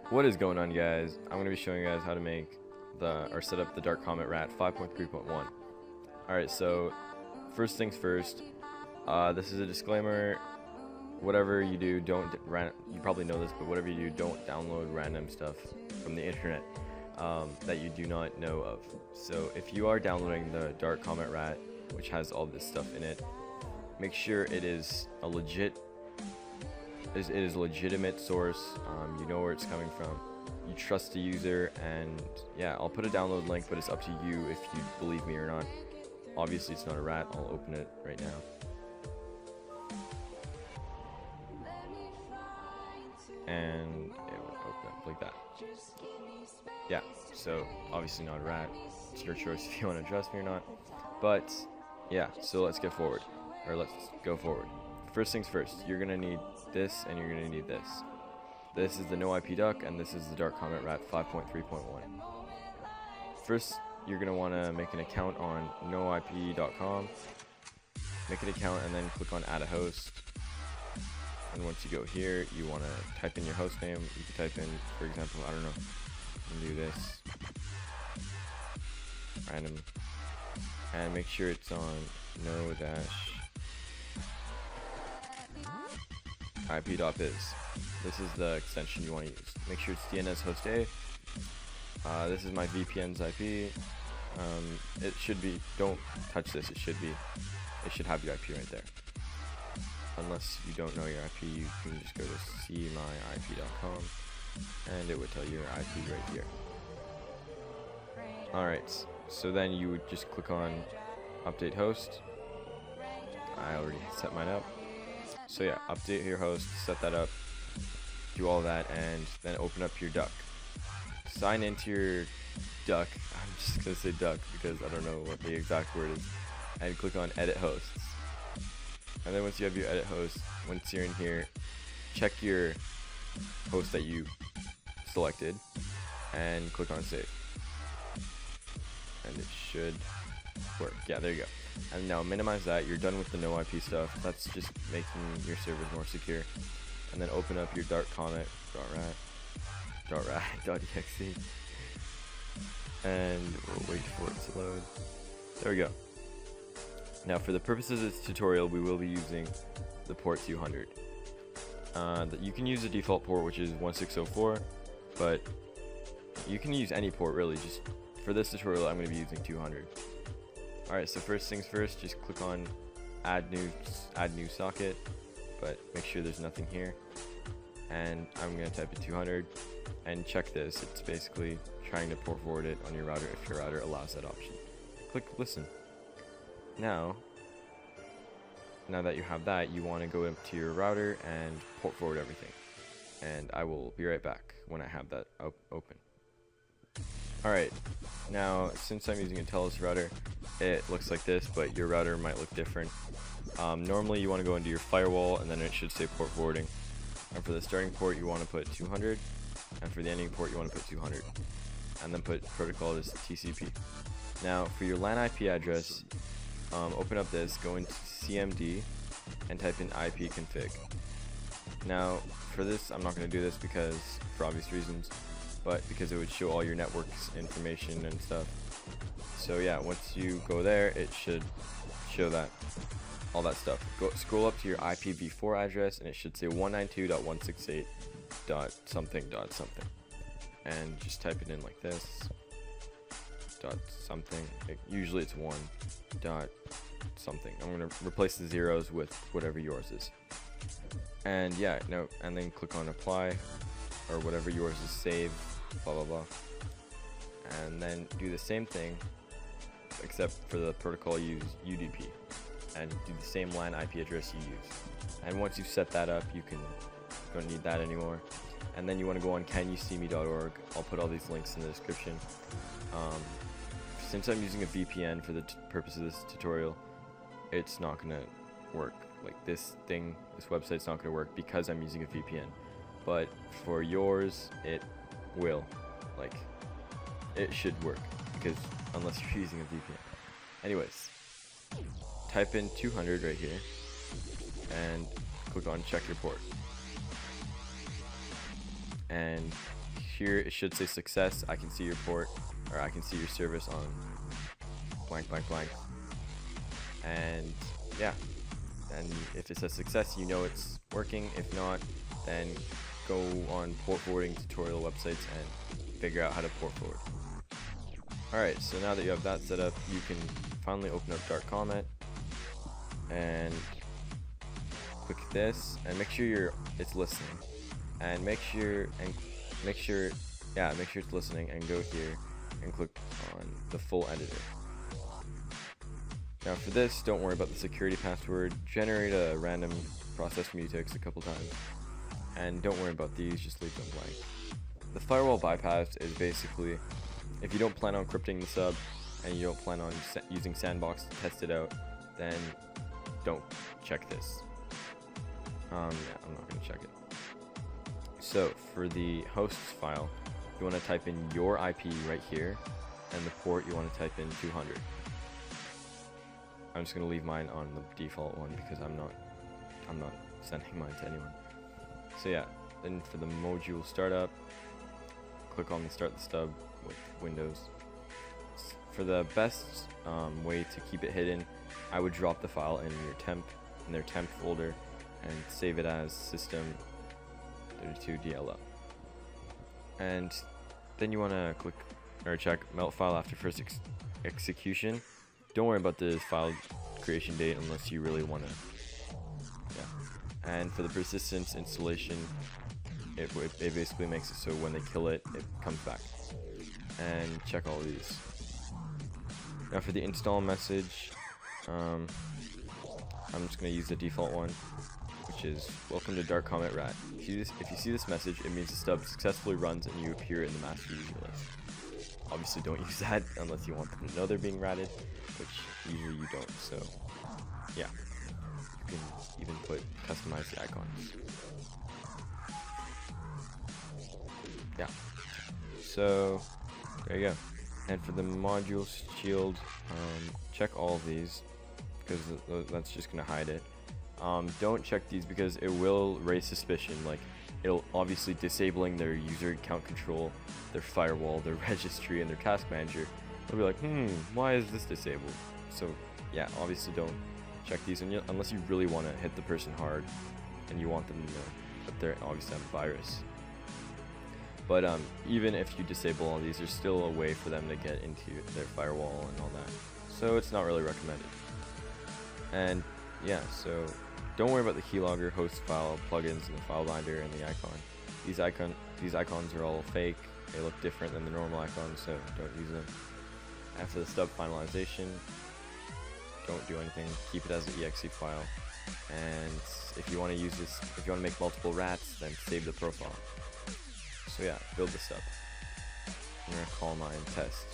What is going on, guys? I'm going to be showing you guys how to make set up the DarkComet RAT 5.3.1. Alright, so first things first, this is a disclaimer. Whatever you do, you probably know this, but whatever you do, don't download random stuff from the internet that you do not know of. So if you are downloading the DarkComet RAT, which has all this stuff in it, make sure it is a legitimate source. You know where it's coming from, you trust the user, and yeah, I'll put a download link, but it's up to you if you believe me or not. Obviously it's not a rat. I'll open it right now, and it will open up like that. Yeah, so obviously not a rat. It's your choice if you want to trust me or not, but yeah, so let's go forward. First things first, you're gonna need this, and you're gonna need this. This is the no IP duck, and this is the DarkComet RAT 5.3.1. First, you're gonna want to make an account on noip.com. Make an account, and then click on add a host. And once you go here, you want to type in your host name. You can type in, for example, I don't know, you can do this random, and make sure it's on no-ip.biz. This is the extension you want to use. Make sure it's DNS host A. This is my VPN's IP. It should be, don't touch this, it should have your IP right there. Unless you don't know your IP, you can just go to cmyip.com and it would tell you your IP right here. Alright, so then you would just click on update host. I already set mine up. So yeah, update your host, set that up, do all that, and then open up your duck. Sign into your duck. I'm just gonna say duck because I don't know what the exact word is. And click on edit hosts. And then once you have your edit host, once you're in here, check your host that you selected and click on save. And it should work. Yeah, there you go. And now minimize that. You're done with the no IP stuff. That's just making your servers more secure. And then open up your DarkComet.rat.exe, and we'll wait for it to load. There we go. Now for the purposes of this tutorial, we will be using the port 200. You can use the default port, which is 1604, but you can use any port really. Just for this tutorial, I'm going to be using 200. Alright, so first things first, just click on add new socket, but make sure there's nothing here. And I'm going to type in 200 and check this. It's basically trying to port forward it on your router if your router allows that option. Click listen. Now that you have that, you want to go up to your router and port forward everything. And I will be right back when I have that open. Alright, now since I'm using a Telus router, it looks like this, but your router might look different. Normally you want to go into your firewall, and then it should say port forwarding. And for the starting port you want to put 200, and for the ending port you want to put 200, and then put protocol as TCP. Now for your LAN IP address, open up this, go into CMD, and type in IP config. Now for this, I'm not going to do this because for obvious reasons, but because it would show all your network's information and stuff. So yeah, once you go there, it should show that all that stuff. Scroll up to your IPv4 address, and it should say 192.168.something, and just type it in like this. .something. Usually it's 1.something. I'm gonna replace the zeros with whatever yours is. And yeah, no, and then click on apply, or whatever yours is, save, blah blah blah. And then do the same thing, except for the protocol, use UDP, and do the same LAN IP address you use. And once you've set that up, don't need that anymore. And then you want to go on canyouseeme.org. I'll put all these links in the description. Since I'm using a VPN for the purpose of this tutorial, it's not gonna work. Like this website's not gonna work because I'm using a VPN. But for yours, it will. Like, it should work, because unless you're using a VPN. Anyways, type in 200 right here, and click on check your port. and here it should say success. I can see your port, or I can see your service on blank blank blank, and yeah, and if it says success, you know it's working. If not, then go on port forwarding tutorial websites and figure out how to port forward. Alright, so now that you have that set up, you can finally open up DarkComet and click this and make sure it's listening, and make sure it's listening, and go here and click on the full editor. Now for this, don't worry about the security password. Generate a random process mutex a couple times, and don't worry about these, just leave them blank. The firewall bypass is basically, if you don't plan on encrypting the sub and you don't plan on using Sandbox to test it out, then don't check this. Yeah, I'm not going to check it. So for the hosts file, you want to type in your IP right here, and the port you want to type in 200. I'm just going to leave mine on the default one because I'm not sending mine to anyone. So yeah, then for the module startup, click on the start the stub with Windows. For the best way to keep it hidden, I would drop the file in their temp folder and save it as system32dll. And then you want to click or check melt file after first execution. Don't worry about the file creation date unless you really want to. Yeah. And for the persistence installation, it basically makes it so when they kill it, it comes back. And check all these. Now for the install message, I'm just going to use the default one, which is welcome to DarkComet Rat. If you see this message, it means the stub successfully runs and you appear in the master user list. Obviously don't use that unless you want them to know they're being ratted, which usually you don't. So yeah, you can even customize the icons. Yeah, so there you go. And for the module shield, check all of these because that's just gonna hide it. Don't check these because it will raise suspicion. Like, it'll obviously disabling their user account control, their firewall, their registry, and their task manager. They'll be like, why is this disabled? So yeah, obviously don't check these unless you really want to hit the person hard and you want them to know that they're obviously have a virus. But even if you disable all these, there's still a way for them to get into their firewall and all that. So it's not really recommended. And yeah, so don't worry about the keylogger, host file, plugins, and the file binder and the icon. These icons are all fake. They look different than the normal icons, so don't use them. After the stub finalization, don't do anything. Keep it as an exe file. And if you want to use this, if you want to make multiple rats, then save the profile. So yeah, build this up. I'm gonna call mine test,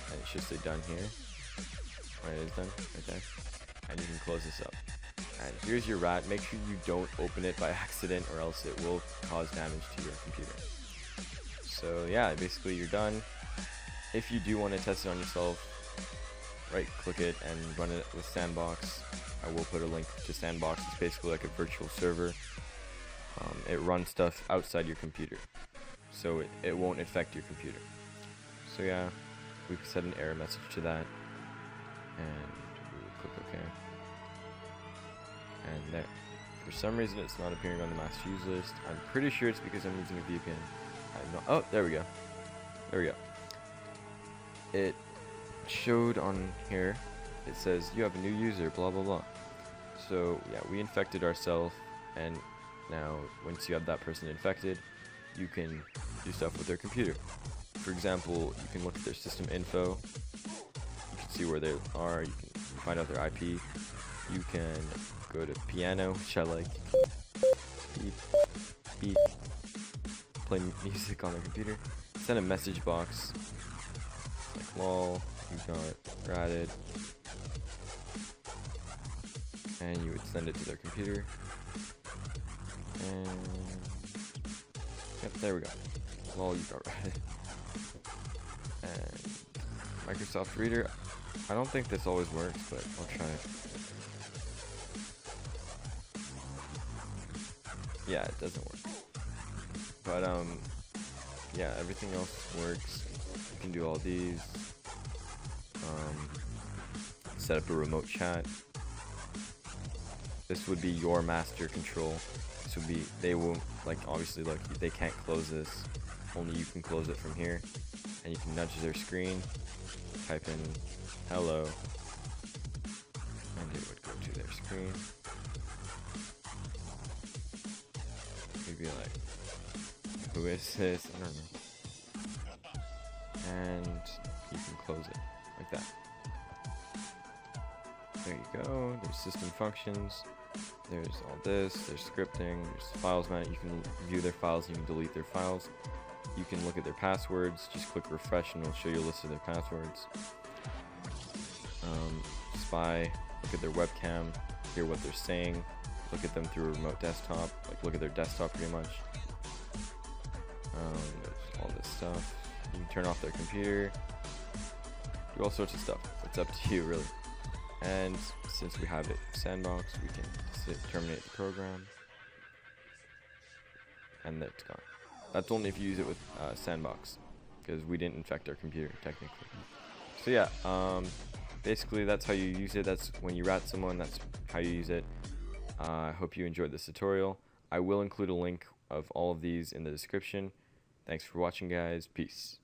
and it should say done here. Right, it is done. Okay, and you can close this up. And here's your rat. Make sure you don't open it by accident, or else it will cause damage to your computer. So yeah, basically you're done. If you do want to test it on yourself, right click it and run it with Sandbox. I will put a link to Sandbox. It's basically like a virtual server. It runs stuff outside your computer, so it won't affect your computer. So yeah, we can set an error message to that, and we'll click OK. And there. For some reason it's not appearing on the master use list. I'm pretty sure it's because I'm using a VPN. Oh, there we go. There we go. It showed on here. It says you have a new user, blah blah blah. So yeah, we infected ourselves, and now once you have that person infected, you can do stuff with their computer. For example, you can look at their system info. You can see where they are. You can find out their IP. You can go to piano, which I like. Beep. Play music on their computer. Send a message box. Like lol, you got ratted. And you would send it to their computer. And yep, there we go. Lol, you got ratted. And Microsoft Reader. I don't think this always works, but I'll try it. yeah, it doesn't work. But yeah, everything else works. You can do all these. Set up a remote chat. This would be your master control. This would be, they won't, like, obviously, like, they can't close this. Only you can close it from here. And you can nudge their screen, type in hello, and it would go to their screen. You'd be like, who is this? I don't know. And you can close it like that. There you go. There's system functions. There's all this. There's scripting. There's files management. You can view their files. You can delete their files. You can look at their passwords. Just click refresh and it'll show you a list of their passwords. Spy. Look at their webcam. Hear what they're saying. Look at them through a remote desktop. Like, look at their desktop pretty much. There's all this stuff. You can turn off their computer. Do all sorts of stuff. It's up to you, really. And since we have it sandbox, we can terminate the program. And there it's gone. That's only if you use it with sandbox, because we didn't infect our computer technically. So yeah, basically that's how you use it. That's when you rat someone, that's how you use it. I hope you enjoyed this tutorial. I will include a link of all of these in the description. Thanks for watching, guys. Peace.